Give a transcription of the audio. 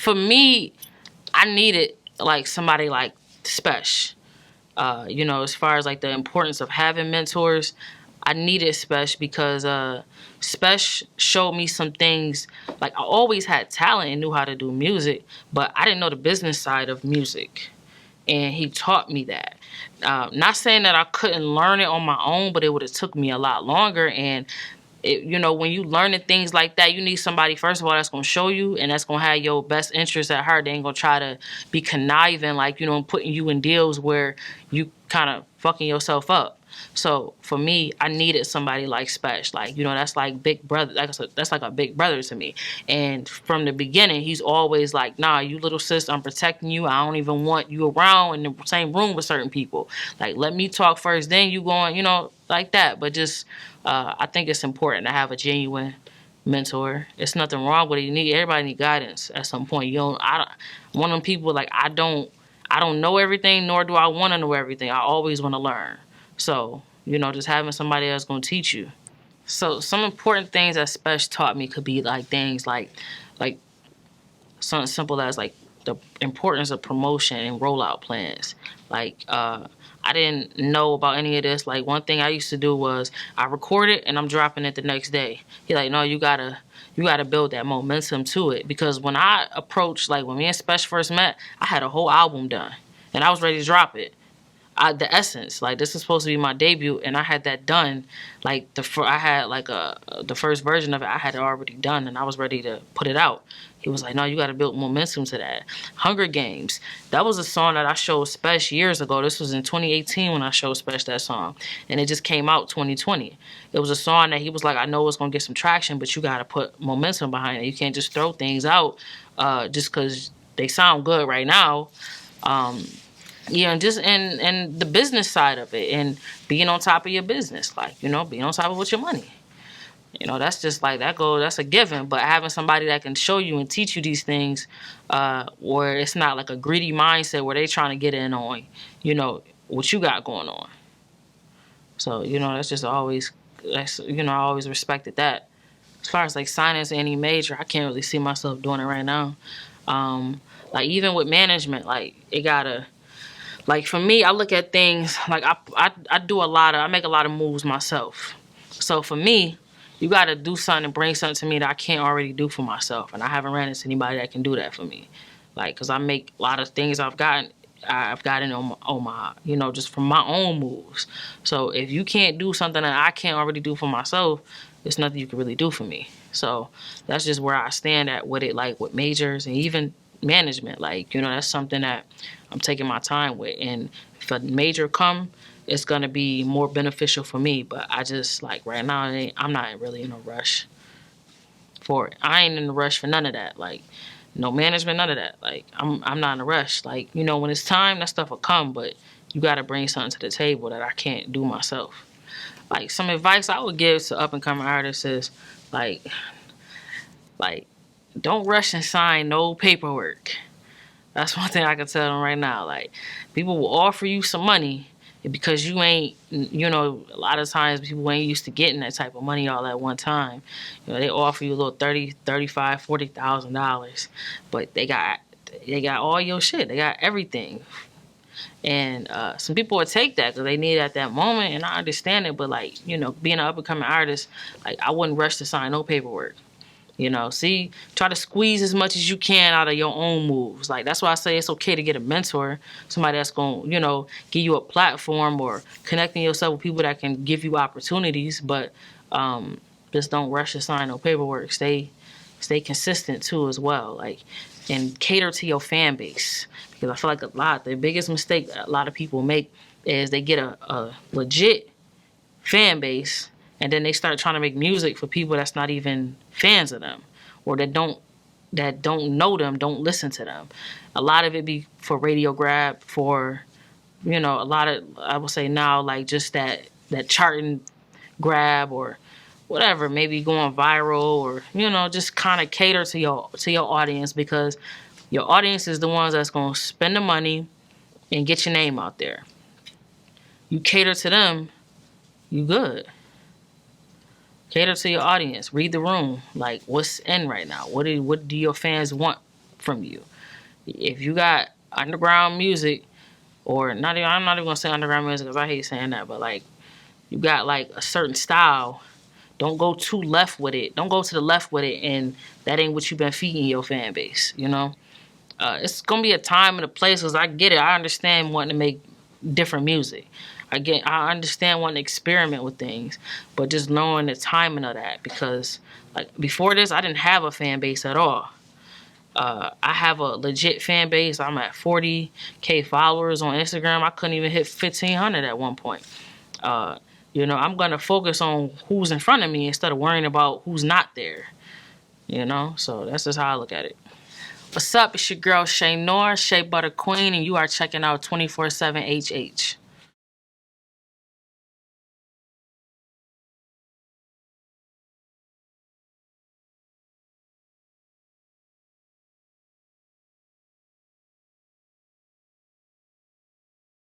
for me, I needed like somebody like Spesh. You know, as far as like the importance of having mentors, I needed Spesh because Spesh showed me some things. Like, I always had talent and knew how to do music, but I didn't know the business side of music. And he taught me that. Not saying that I couldn't learn it on my own, but it would have took me a lot longer. And you know, when you learning things like that, you need somebody, first of all, that's going to show you and that's going to have your best interest at heart. They ain't going to try to be conniving, like, you know, putting you in deals where you kind of fucking yourself up. So for me, I needed somebody like Spesh. Like, you know, that's like big brother. Like I said, that's like a big brother to me. And from the beginning, he's always like, nah, you little sis, I'm protecting you. I don't even want you around in the same room with certain people. Like, let me talk first, then you going, you know, like that. But just, I think it's important to have a genuine mentor. It's nothing wrong with it. Everybody need guidance at some point. One of them people, like, I don't know everything, nor do I want to know everything. I always want to learn. So, you know, just having somebody that's going to teach you. So some important things that Spesh taught me could be like things like something simple as like the importance of promotion and rollout plans. Like, I didn't know about any of this. Like, one thing I used to do was I record it and I'm dropping it the next day. He like, no, you gotta build that momentum to it. Because when I approached, like when me and Spesh first met, I had a whole album done and I was ready to drop it. The essence, like, this is supposed to be my debut, and I had that done. Like, the first version of it, I had it already done, and I was ready to put it out. He was like, no, you got to build momentum to that. Hunger Games, that was a song that I showed Spesh years ago. This was in 2018 when I showed Spesh that song, and it just came out 2020. It was a song that he was like, I know it's going to get some traction, but you got to put momentum behind it. You can't just throw things out just because they sound good right now. Yeah, and just and the business side of it and being on top of your business, like, you know, being on top of with your money. You know, that's just like that's a given. But having somebody that can show you and teach you these things, where it's not like a greedy mindset where they trying to get in on, you know, what you got going on. So, you know, I always respected that. As far as like signing to any major, I can't really see myself doing it right now. Like, even with management, like, it gotta. Like, for me, I look at things like I make a lot of moves myself. So for me, you got to do something and bring something to me that I can't already do for myself, and I haven't ran into anybody that can do that for me. Like, cause I make a lot of things I've gotten on my you know, just from my own moves. So if you can't do something that I can't already do for myself, there's nothing you can really do for me. So that's just where I stand at with it, like with majors and even management. Like, you know, that's something that I'm taking my time with. And if a major come, it's going to be more beneficial for me. But I just, like, right now, I'm not really in a rush for it. I ain't in a rush for none of that. Like, no management, none of that. Like, I'm not in a rush. Like, you know, when it's time, that stuff will come. But you got to bring something to the table that I can't do myself. Like, some advice I would give to up-and-coming artists is, like, don't rush and sign no paperwork. That's one thing I can tell them right now. Like, people will offer you some money because you ain't, you know, a lot of times people ain't used to getting that type of money all at one time. You know, they offer you a little $30,000, $35,000, $40,000, but they got all your shit. They got everything. And some people would take that because they need it at that moment, and I understand it. But, like, you know, being an up-and-coming artist, like, I wouldn't rush to sign no paperwork. You know, try to squeeze as much as you can out of your own moves. Like, that's why I say it's okay to get a mentor, somebody that's going to, you know, give you a platform or connecting yourself with people that can give you opportunities. But just don't rush to sign no paperwork. Stay consistent, too, as well. Like, and cater to your fan base. Because I feel like the biggest mistake that a lot of people make is they get a legit fan base, and then they start trying to make music for people that's not even fans of them, or that don't know them, don't listen to them. A lot of it be for radio grab, for, you know, a lot of, I would say now, like, just that charting grab or whatever, maybe going viral, or, you know, just kind of cater to your audience, because your audience is the ones that's going to spend the money and get your name out there. You cater to them, you good. Cater to your audience. Read the room. Like, what's in right now? What do your fans want from you. If you got underground music, or not even, I'm not even gonna say underground music because I hate saying that, but like you got like a certain style, don't go too left with it. Don't go to the left with it, and that ain't what you've been feeding your fan base, you know? It's gonna be a time and a place, because I get it. I understand wanting to make different music. I understand wanting to experiment with things, but just knowing the timing of that, because like before this, I didn't have a fan base at all. I have a legit fan base. I'm at 40K followers on Instagram. I couldn't even hit 1,500 at one point. You know, I'm gonna focus on who's in front of me instead of worrying about who's not there. You know, so that's just how I look at it. What's up? It's your girl Che Noir, Shea Butter Queen, and you are checking out 24/7 HH.